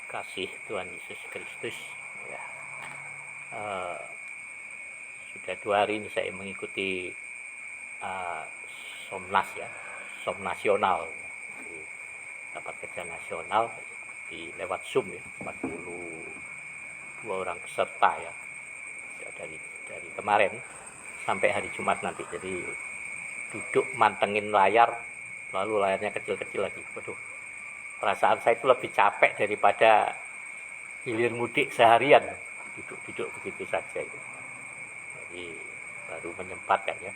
kasih Tuhan Yesus Kristus ya. Sudah 2 hari ini saya mengikuti Somnas ya, Som Nasional di Rapat Kerja Nasional lewat Zoom ya, 42 orang peserta ya, dari kemarin sampai hari Jumat nanti. Jadi duduk mantengin layar, lalu layarnya kecil-kecil lagi. Waduh, perasaan saya itu lebih capek daripada hilir mudik seharian, duduk begitu saja itu. Jadi baru menyempatkan ya,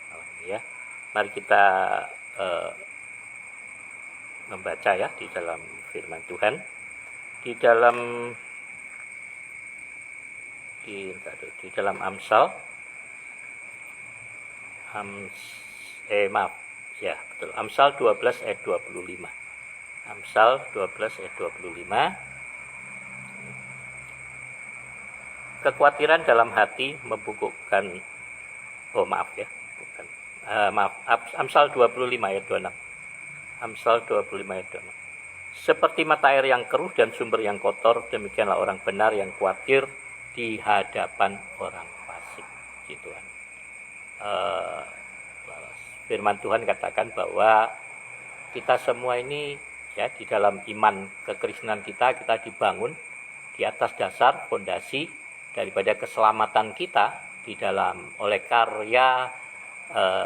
ya. Mari kita membaca ya di dalam firman Tuhan, di dalam Amsal, Amsal 12 ayat 25. Amsal 12 ayat 25. Kekhawatiran dalam hati membungkukkan, Amsal 25 ayat 26. Amsal 25 ayat 26. Seperti mata air yang keruh dan sumber yang kotor, demikianlah orang benar yang khawatir di hadapan orang fasik. Gitu kan. Firman Tuhan katakan bahwa kita semua ini ya, di dalam iman kekristenan kita dibangun di atas dasar fondasi daripada keselamatan kita di dalam oleh karya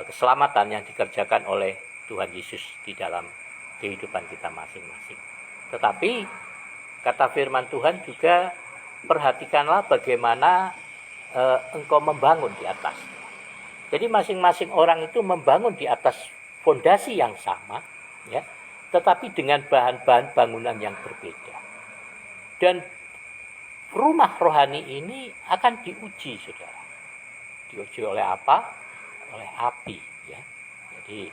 keselamatan yang dikerjakan oleh Tuhan Yesus di dalam kehidupan kita masing-masing. Tetapi kata firman Tuhan juga, perhatikanlah bagaimana engkau membangun di atas. Jadi masing-masing orang itu membangun di atas fondasi yang sama ya, tetapi dengan bahan-bahan bangunan yang berbeda. Dan rumah rohani ini akan diuji, saudara. Diuji oleh apa? Oleh api ya. Jadi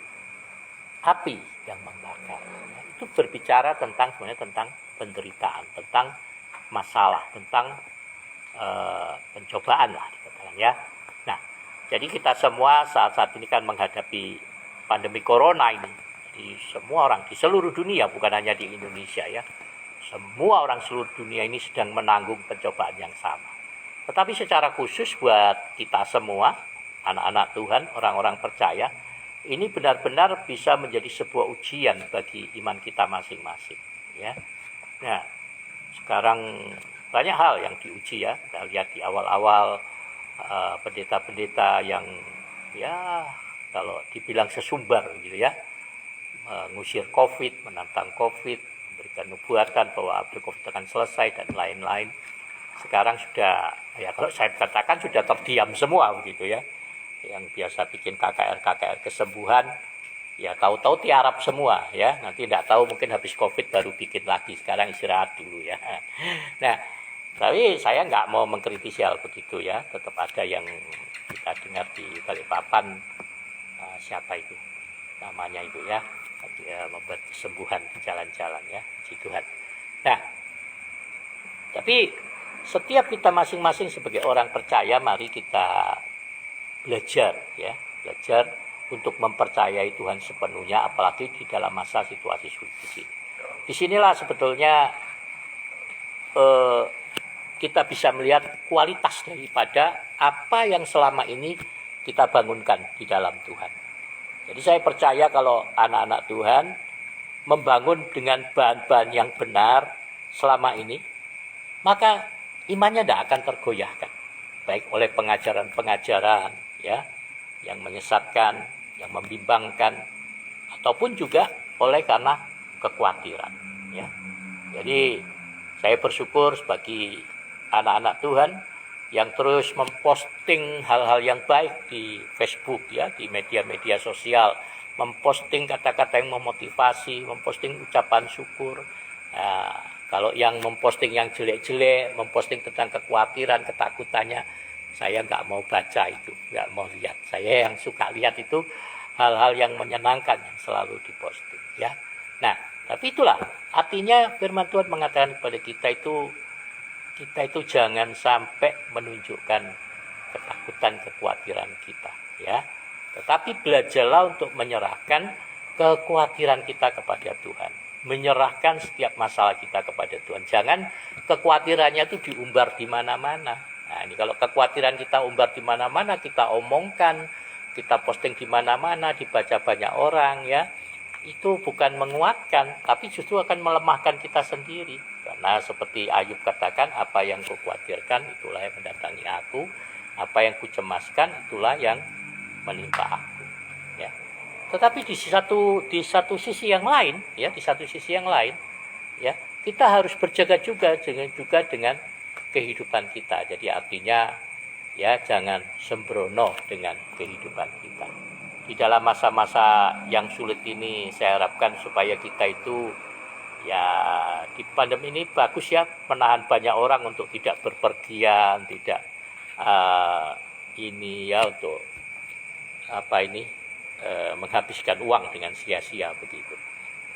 api yang membakar ya. Itu berbicara sebenarnya tentang penderitaan, tentang masalah, tentang pencobaan lah dikatakan ya. Nah, jadi kita semua saat ini kan menghadapi pandemi corona ini. Jadi semua orang di seluruh dunia, bukan hanya di Indonesia ya, semua orang seluruh dunia ini sedang menanggung pencobaan yang sama. Tetapi secara khusus buat kita semua, anak-anak Tuhan, orang-orang percaya, ini benar-benar bisa menjadi sebuah ujian bagi iman kita masing-masing ya. Nah, sekarang banyak hal yang diuji ya. Kita lihat di awal-awal pendeta-pendeta yang ya kalau dibilang sesumbar gitu ya, mengusir COVID, menantang COVID, memberikan nubuatan bahwa COVID akan selesai dan lain-lain. Sekarang sudah ya, kalau saya katakan sudah terdiam semua begitu ya. Yang biasa bikin KKR kesembuhan ya tahu-tahu tiarap semua ya. Nanti tidak tahu, mungkin habis COVID baru bikin lagi, sekarang istirahat dulu ya. Nah, tapi saya nggak mau mengkritisi hal begitu ya. Tetap ada yang kita dengar di Balikpapan, siapa itu namanya itu ya, dia membuat kesembuhan di jalan-jalan ya, puji Tuhan. Nah, tapi setiap kita masing-masing sebagai orang percaya, mari kita belajar untuk mempercayai Tuhan sepenuhnya, apalagi di dalam masa situasi sulit di sini. Disinilah sebetulnya kita bisa melihat kualitas daripada apa yang selama ini kita bangunkan di dalam Tuhan. Jadi saya percaya kalau anak-anak Tuhan membangun dengan bahan-bahan yang benar selama ini, maka imannya tidak akan tergoyahkan. Baik oleh pengajaran-pengajaran ya, yang menyesatkan, yang membimbangkan, ataupun juga oleh karena kekhawatiran ya. Jadi saya bersyukur sebagai anak-anak Tuhan yang terus memposting hal-hal yang baik di Facebook ya, di media-media sosial, memposting kata-kata yang memotivasi, memposting ucapan syukur. Nah, kalau yang memposting yang jelek-jelek, memposting tentang kekhawatiran, ketakutannya, saya nggak mau baca itu, nggak mau lihat. Saya yang suka lihat itu hal-hal yang menyenangkan yang selalu diposting ya. Nah, tapi itulah artinya firman Tuhan mengatakan kepada kita itu jangan sampai menunjukkan ketakutan, kekhawatiran kita ya. Tetapi belajarlah untuk menyerahkan kekhawatiran kita kepada Tuhan. menyerahkan setiap masalah kita kepada Tuhan. Jangan kekhawatirannya itu diumbar di mana-mana. Nah, ini kalau kekhawatiran kita umbar di mana-mana, kita omongkan, kita posting di mana-mana, dibaca banyak orang ya, itu bukan menguatkan, tapi justru akan melemahkan kita sendiri. Karena seperti Ayub katakan, apa yang kukhawatirkan itulah yang mendatangi aku, apa yang kucemaskan itulah yang menimpa aku. Ya. Tetapi di satu sisi yang lain, ya, ya, kita harus berjaga juga dengan kehidupan kita. Jadi artinya ya jangan sembrono dengan kehidupan kita. Di dalam masa-masa yang sulit ini saya harapkan supaya kita itu ya di pandemi ini bagus ya menahan banyak orang untuk tidak berpergian, tidak ini ya untuk menghabiskan uang dengan sia-sia begitu.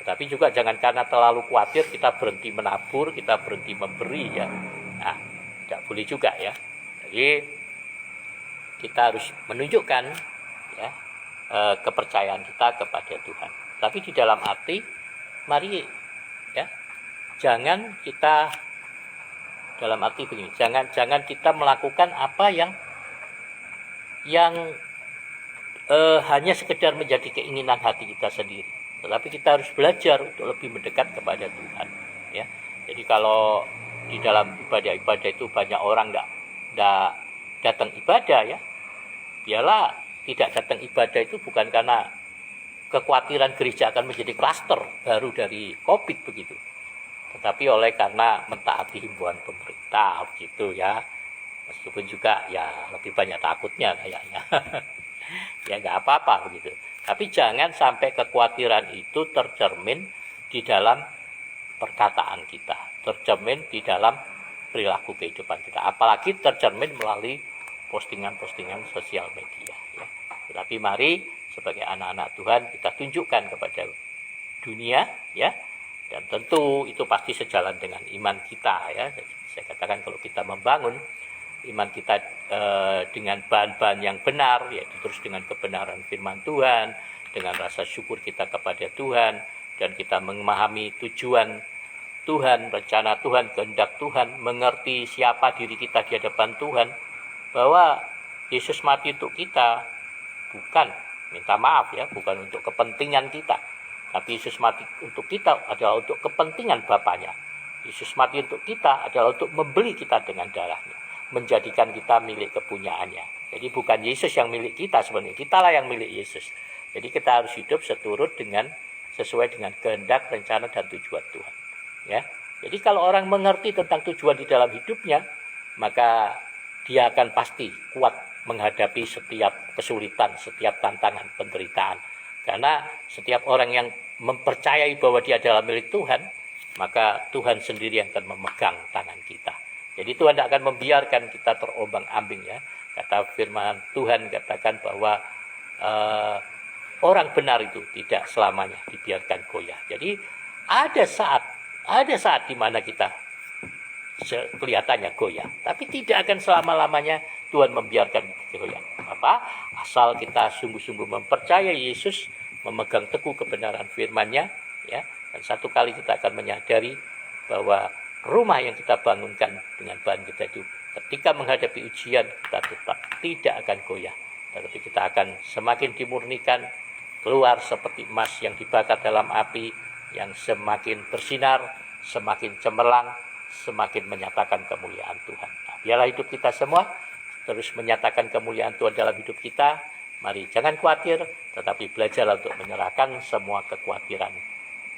Tetapi juga jangan karena terlalu khawatir kita berhenti menabur, kita berhenti memberi ya. Nah, tidak boleh juga ya. Jadi kita harus menunjukkan ya kepercayaan kita kepada Tuhan. Tapi di dalam arti mari ya jangan kita dalam arti begini, jangan kita melakukan apa yang hanya sekedar menjadi keinginan hati kita sendiri. Tetapi kita harus belajar untuk lebih mendekat kepada Tuhan ya. Jadi kalau di dalam ibadah-ibadah itu banyak orang enggak datang ibadah ya, biarlah tidak datang ibadah itu bukan karena kekhawatiran gereja akan menjadi klaster baru dari COVID begitu, tetapi oleh karena mentaati himbauan pemerintah begitu ya. Meskipun juga ya lebih banyak takutnya kayaknya. Ya nggak apa-apa begitu. Tapi jangan sampai kekhawatiran itu tercermin di dalam perkataan kita, tercermin di dalam perilaku kehidupan kita, apalagi tercermin melalui postingan-postingan sosial media ya. Tetapi mari sebagai anak-anak Tuhan kita tunjukkan kepada dunia ya, dan tentu itu pasti sejalan dengan iman kita ya. Saya katakan kalau kita membangun iman kita dengan bahan-bahan yang benar, yaitu terus dengan kebenaran firman Tuhan, dengan rasa syukur kita kepada Tuhan, dan kita memahami tujuan Tuhan, rencana Tuhan, kehendak Tuhan, mengerti siapa diri kita di hadapan Tuhan, bahwa Yesus mati untuk kita bukan, minta maaf ya, bukan untuk kepentingan kita, tapi Yesus mati untuk kita adalah untuk kepentingan Bapaknya. Yesus mati untuk kita adalah untuk membeli kita dengan darahnya, menjadikan kita milik kepunyaannya. Jadi bukan Yesus yang milik kita sebenarnya, kitalah yang milik Yesus. Jadi kita harus hidup sesuai dengan kehendak, rencana, dan tujuan Tuhan. Ya. Jadi kalau orang mengerti tentang tujuan di dalam hidupnya, maka dia akan pasti kuat menghadapi setiap kesulitan, setiap tantangan, penderitaan. Karena setiap orang yang mempercayai bahwa dia adalah milik Tuhan, maka Tuhan sendiri yang akan memegang tangan kita. Jadi Tuhan tidak akan membiarkan kita terombang-ambing ya. Kata firman Tuhan katakan bahwa orang benar itu tidak selamanya dibiarkan goyah. Jadi ada saat di mana kita kelihatannya goyah, tapi tidak akan selama-lamanya Tuhan membiarkan goyah. Apa? Asal kita sungguh-sungguh mempercayai Yesus, memegang teguh kebenaran firman-Nya ya. Dan satu kali kita akan menyadari bahwa rumah yang kita bangunkan dengan bahan kita itu ketika menghadapi ujian kita tetap tidak akan goyah, tetapi kita akan semakin dimurnikan, keluar seperti emas yang dibakar dalam api, yang semakin bersinar, semakin cemerlang, semakin menyatakan kemuliaan Tuhan. Nah, biarlah hidup kita semua terus menyatakan kemuliaan Tuhan dalam hidup kita. Mari jangan khawatir, tetapi belajarlah untuk menyerahkan semua kekhawatiran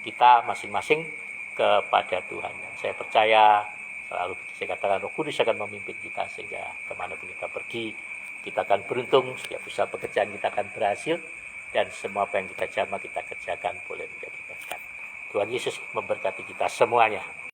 kita masing-masing kepada Tuhan. Dan saya percaya selalu saya katakan Roh Kudus akan memimpin kita sehingga kemanapun kita pergi kita akan beruntung, setiap usaha pekerjaan kita akan berhasil, dan semua apa yang kita jamah kita kerjakan boleh menjadi berkat. Tuhan Yesus memberkati kita semuanya.